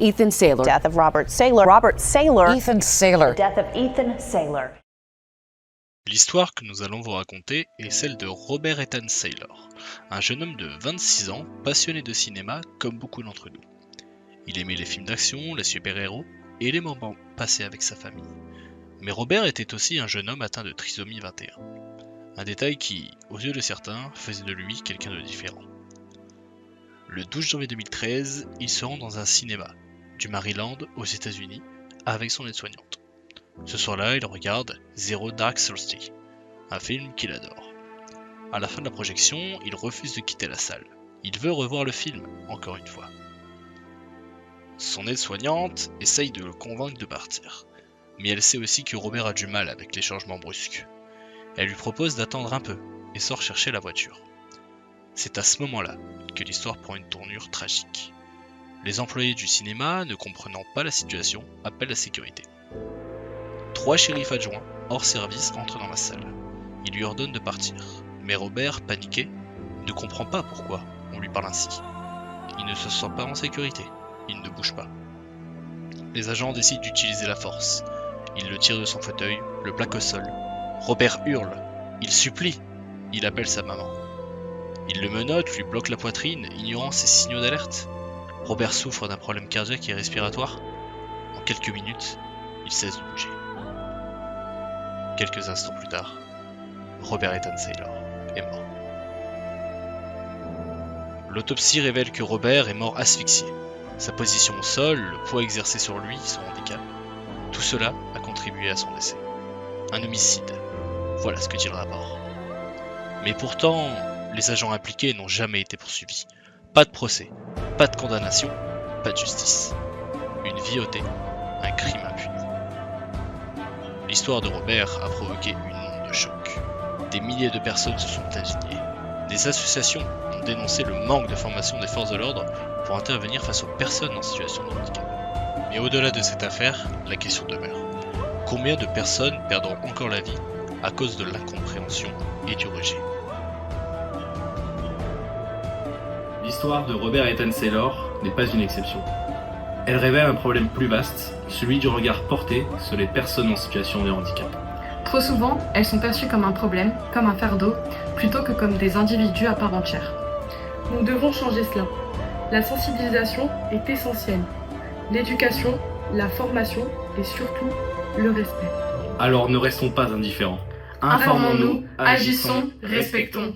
Ethan Saylor. Death of Robert Saylor. Robert Saylor. Ethan Saylor. Death of Ethan Saylor. L'histoire que nous allons vous raconter est celle de Robert Ethan Saylor, un jeune homme de 26 ans, passionné de cinéma comme beaucoup d'entre nous. Il aimait les films d'action, les super-héros et les moments passés avec sa famille. Mais Robert était aussi un jeune homme atteint de trisomie 21. Un détail qui, aux yeux de certains, faisait de lui quelqu'un de différent. Le 12 janvier 2013, il se rend dans un cinéma du Maryland aux États-Unis avec son aide-soignante. Ce soir-là, il regarde Zero Dark Thirty, un film qu'il adore. À la fin de la projection, il refuse de quitter la salle. Il veut revoir le film, encore une fois. Son aide-soignante essaye de le convaincre de partir, mais elle sait aussi que Robert a du mal avec les changements brusques. Elle lui propose d'attendre un peu et sort chercher la voiture. C'est à ce moment-là que l'histoire prend une tournure tragique. Les employés du cinéma, ne comprenant pas la situation, appellent la sécurité. 3 shérifs adjoints, hors service, entrent dans la salle. Ils lui ordonnent de partir, mais Robert, paniqué, ne comprend pas pourquoi on lui parle ainsi. Il ne se sent pas en sécurité, il ne bouge pas. Les agents décident d'utiliser la force. Ils le tirent de son fauteuil, le plaquent au sol. Robert hurle, il supplie, il appelle sa maman. Il le menotte, lui bloque la poitrine, ignorant ses signaux d'alerte. Robert souffre d'un problème cardiaque et respiratoire. En quelques minutes, il cesse de bouger. Quelques instants plus tard, Robert Ethan Saylor est mort. L'autopsie révèle que Robert est mort asphyxié. Sa position au sol, le poids exercé sur lui, son handicap, tout cela a contribué à son décès. Un homicide, voilà ce que dit le rapport. Mais pourtant, les agents impliqués n'ont jamais été poursuivis. Pas de procès, pas de condamnation, pas de justice. Une vie ôtée, un crime impuni. L'histoire de Robert a provoqué une onde de choc. Des milliers de personnes se sont indignées. Des associations ont dénoncé le manque de formation des forces de l'ordre pour intervenir face aux personnes en situation de handicap. Mais au-delà de cette affaire, la question demeure. Combien de personnes perdront encore la vie à cause de l'incompréhension et du rejet? L'histoire de Robert Ethan Saylor n'est pas une exception. Elle révèle un problème plus vaste, celui du regard porté sur les personnes en situation de handicap. Trop souvent, elles sont perçues comme un problème, comme un fardeau, plutôt que comme des individus à part entière. Nous devons changer cela. La sensibilisation est essentielle. L'éducation, la formation et surtout le respect. Alors ne restons pas indifférents. Informons-nous, agissons, respectons.